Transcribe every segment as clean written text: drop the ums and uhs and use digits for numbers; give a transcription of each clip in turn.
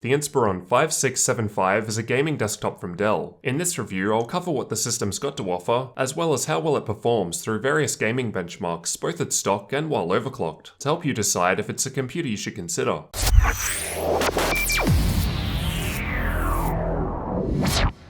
The Inspiron 5675 is a gaming desktop from Dell. In this review, I'll cover what the system's got to offer, as well as how well it performs through various gaming benchmarks, both at stock and while overclocked, to help you decide if it's a computer you should consider.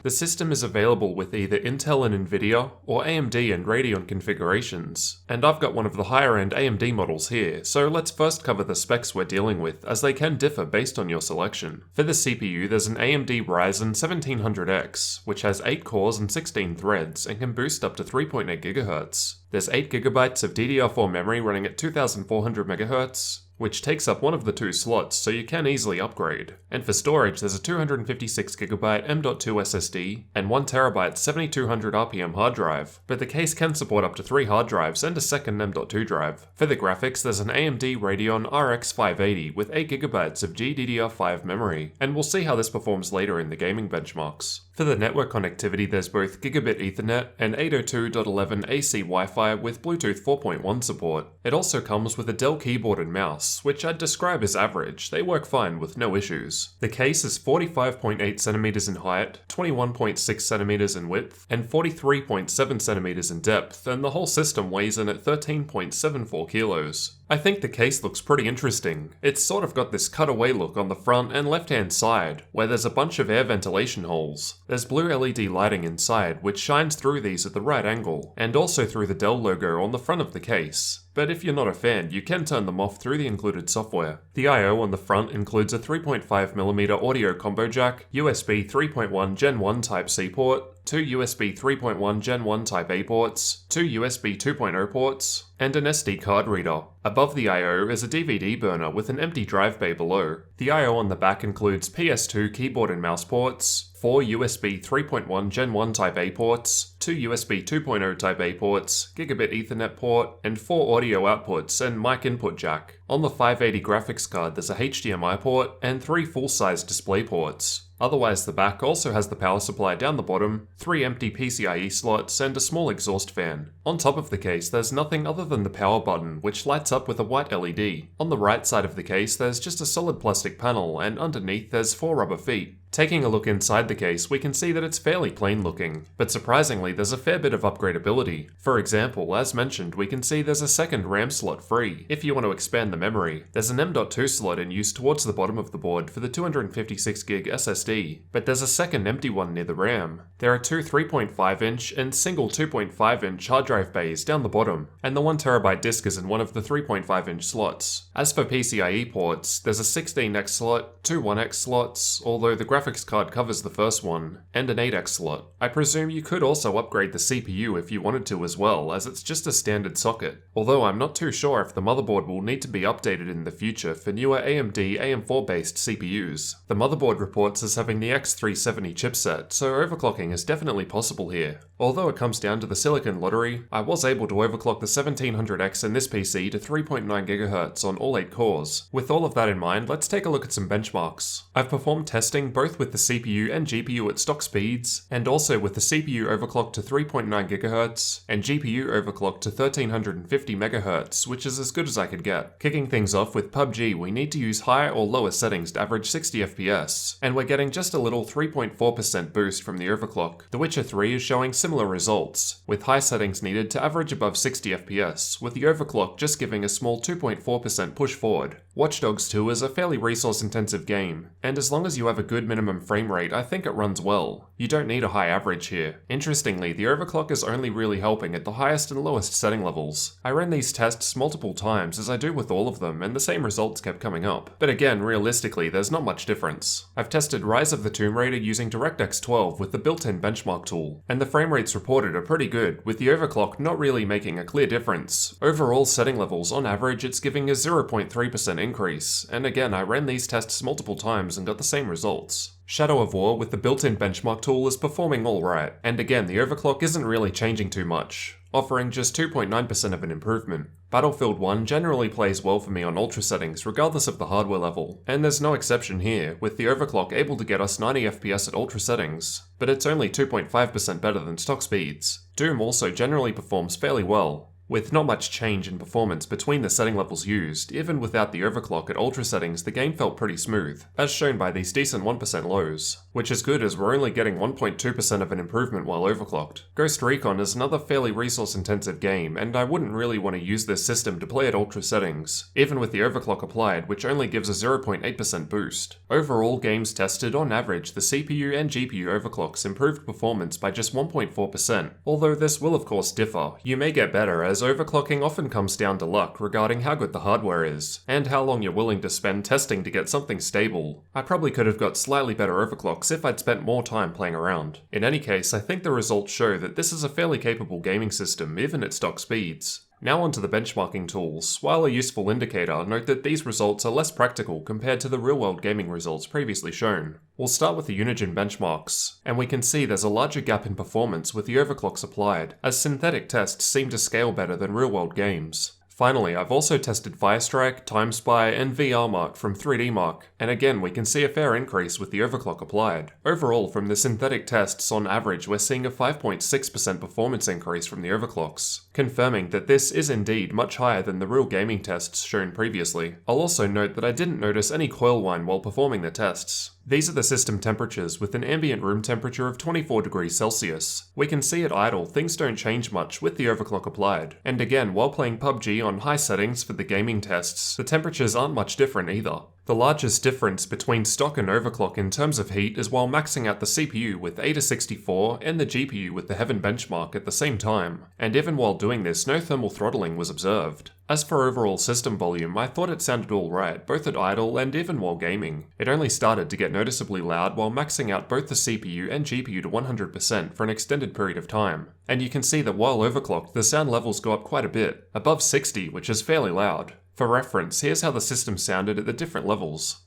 The system is available with either Intel and Nvidia, or AMD and Radeon configurations, and I've got one of the higher end AMD models here, so let's first cover the specs we're dealing with, as they can differ based on your selection. For the CPU, there's an AMD Ryzen 1700X, which has 8 cores and 16 threads, and can boost up to 3.8 GHz. There's 8GB of DDR4 memory running at 2400 MHz, which takes up one of the 2 slots, so you can easily upgrade. And for storage, there's a 256GB M.2 SSD and 1TB 7200 RPM hard drive, but the case can support up to 3 hard drives and a second M.2 drive. For the graphics, there's an AMD Radeon RX 580 with 8GB of GDDR5 memory, and we'll see how this performs later in the gaming benchmarks. For the network connectivity, there's both Gigabit Ethernet and 802.11 AC Wi-Fi with Bluetooth 4.1 support. It also comes with a Dell keyboard and mouse, which I'd describe as average. They work fine with no issues. The case is 45.8cm in height, 21.6cm in width, and 43.7cm in depth, and the whole system weighs in at 13.74 kilos. I think the case looks pretty interesting. It's sort of got this cutaway look on the front and left-hand side, where there's a bunch of air ventilation holes. There's blue LED lighting inside, which shines through these at the right angle, and also through the Dell logo on the front of the case. But if you're not a fan, you can turn them off through the included software. The I/O on the front includes a 3.5mm audio combo jack, USB 3.1 Gen 1 Type-C port, 2 USB 3.1 Gen 1 Type-A ports, 2 USB 2.0 ports, and an SD card reader. Above the I/O is a DVD burner with an empty drive bay below. The I/O on the back includes PS2 keyboard and mouse ports, 4 USB 3.1 Gen 1 Type-A ports, 2 USB 2.0 Type-A ports, Gigabit Ethernet port, and 4 audio outputs and mic input jack. On the 580 graphics card, there's a HDMI port and 3 full-size display ports. Otherwise, the back also has the power supply down the bottom, 3 empty PCIe slots, and a small exhaust fan. On top of the case, there's nothing other than the power button, which lights up with a white LED. On the right side of the case, there's just a solid plastic panel, and underneath there's 4 rubber feet. Taking a look inside the case, we can see that it's fairly plain looking, but surprisingly there's a fair bit of upgradability. For example, as mentioned, we can see there's a second RAM slot free, if you want to expand the memory. There's an M.2 slot in use towards the bottom of the board for the 256GB SSD, but there's a second empty one near the RAM. There are 2 3.5-inch and single 2.5-inch hard drive bays down the bottom, and the 1TB disk is in one of the 3.5-inch slots. As for PCIe ports, there's a 16X slot, 2 1X slots, although the graphics card covers the first one, and an 8X slot. I presume you could also upgrade the CPU if you wanted to as well, as it's just a standard socket, although I'm not too sure if the motherboard will need to be updated in the future for newer AMD AM4 based CPUs. The motherboard reports as having the X370 chipset, so overclocking is definitely possible here. Although it comes down to the silicon lottery, I was able to overclock the 1700X in this PC to 3.9 GHz on all 8 cores. With all of that in mind, let's take a look at some benchmarks. I've performed testing both with the CPU and GPU at stock speeds, and also with the CPU overclocked to 3.9 GHz, and GPU overclocked to 1350 MHz, which is as good as I could get. Kicking things off with PUBG, we need to use higher or lower settings to average 60 FPS, and we're getting just a little 3.4% boost from the overclock. The Witcher 3 is showing similar results, with high settings needed to average above 60 FPS, with the overclock just giving a small 2.4% push forward. Watch Dogs 2 is a fairly resource intensive game, and as long as you have a good minimum frame rate, I think it runs well. You don't need a high average here. Interestingly, the overclock is only really helping at the highest and lowest setting levels. I ran these tests multiple times, as I do with all of them, and the same results kept coming up. But again, realistically, there's not much difference. I've tested Rise of the Tomb Raider using DirectX 12 with the built-in benchmark tool, and the frame rates reported are pretty good, with the overclock not really making a clear difference. Overall setting levels, on average, it's giving a 0.3% increase, and again, I ran these tests multiple times and got the same results. Shadow of War with the built-in benchmark tool is performing alright, and again the overclock isn't really changing too much, offering just 2.9% of an improvement. Battlefield 1 generally plays well for me on ultra settings regardless of the hardware level, and there's no exception here, with the overclock able to get us 90 FPS at ultra settings, but it's only 2.5% better than stock speeds. Doom also generally performs fairly well. With not much change in performance between the setting levels used, even without the overclock at ultra settings, the game felt pretty smooth, as shown by these decent 1% lows, which is good as we're only getting 1.2% of an improvement while overclocked. Recon is another fairly resource intensive game, and I wouldn't really want to use this system to play at ultra settings, even with the overclock applied, which only gives a 0.8% boost. Overall, games tested, on average, the CPU and GPU overclocks improved performance by just 1.4%, although this will of course differ. You may get better, as overclocking often comes down to luck regarding how good the hardware is, and how long you're willing to spend testing to get something stable. I probably could have got slightly better overclocks if I'd spent more time playing around. In any case, I think the results show that this is a fairly capable gaming system, even at stock speeds. Now onto the benchmarking tools. While a useful indicator, note that these results are less practical compared to the real-world gaming results previously shown. We'll start with the Unigine benchmarks, and we can see there's a larger gap in performance with the overclocks applied, as synthetic tests seem to scale better than real-world games. Finally, I've also tested Firestrike, TimeSpy, and VRMark from 3DMark, and again we can see a fair increase with the overclock applied. Overall, from the synthetic tests, on average we're seeing a 5.6% performance increase from the overclocks, confirming that this is indeed much higher than the real gaming tests shown previously. I'll also note that I didn't notice any coil whine while performing the tests. These are the system temperatures with an ambient room temperature of 24 degrees Celsius. We can see at idle things don't change much with the overclock applied, and again while playing PUBG on high settings for the gaming tests, the temperatures aren't much different either. The largest difference between stock and overclock in terms of heat is while maxing out the CPU with Ada64 and the GPU with the Heaven benchmark at the same time, and even while doing this no thermal throttling was observed. As for overall system volume, I thought it sounded alright, both at idle and even while gaming. It only started to get noticeably loud while maxing out both the CPU and GPU to 100% for an extended period of time. And you can see that while overclocked, the sound levels go up quite a bit, above 60, which is fairly loud. For reference, here's how the system sounded at the different levels.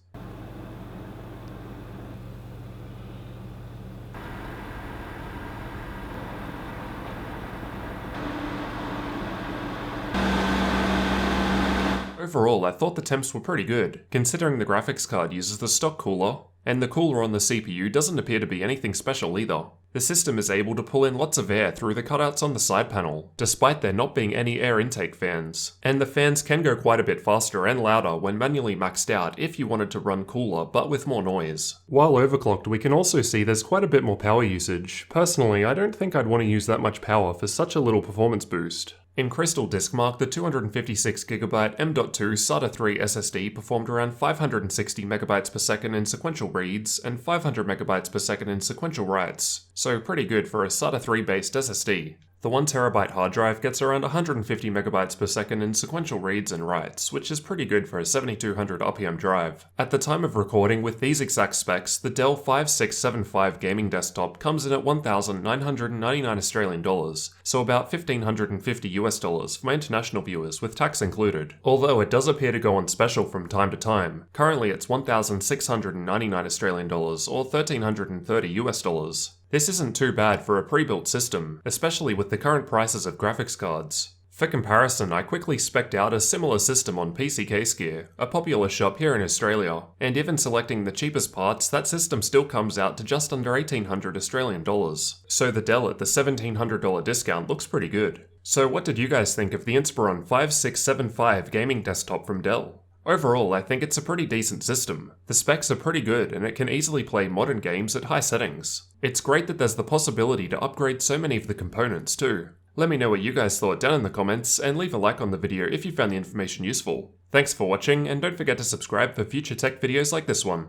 Overall, I thought the temps were pretty good, considering the graphics card uses the stock cooler, and the cooler on the CPU doesn't appear to be anything special either. The system is able to pull in lots of air through the cutouts on the side panel, despite there not being any air intake fans. And the fans can go quite a bit faster and louder when manually maxed out if you wanted to run cooler, but with more noise. While overclocked, we can also see there's quite a bit more power usage. Personally, I don't think I'd want to use that much power for such a little performance boost. In Crystal Diskmark, the 256GB M.2 SATA 3 SSD performed around 560 MB per second in sequential reads and 500 MB per second in sequential writes, so pretty good for a SATA 3 based SSD. The 1TB hard drive gets around 150 MB per second in sequential reads and writes, which is pretty good for a 7200 RPM drive. At the time of recording with these exact specs, the Dell 5675 gaming desktop comes in at $1,999 Australian dollars, so about $1,550 US dollars for my international viewers with tax included. Although it does appear to go on special from time to time. Currently it's $1,699 Australian dollars or $1,330 US dollars. This isn't too bad for a pre-built system, especially with the current prices of graphics cards. For comparison, I quickly spec'd out a similar system on PC Case Gear, a popular shop here in Australia, and even selecting the cheapest parts, that system still comes out to just under 1,800 Australian dollars. So the Dell at the $1,700 discount looks pretty good. So what did you guys think of the Inspiron 5675 gaming desktop from Dell? Overall, I think it's a pretty decent system. The specs are pretty good and it can easily play modern games at high settings. It's great that there's the possibility to upgrade so many of the components too. Let me know what you guys thought down in the comments and leave a like on the video if you found the information useful. Thanks for watching and don't forget to subscribe for future tech videos like this one.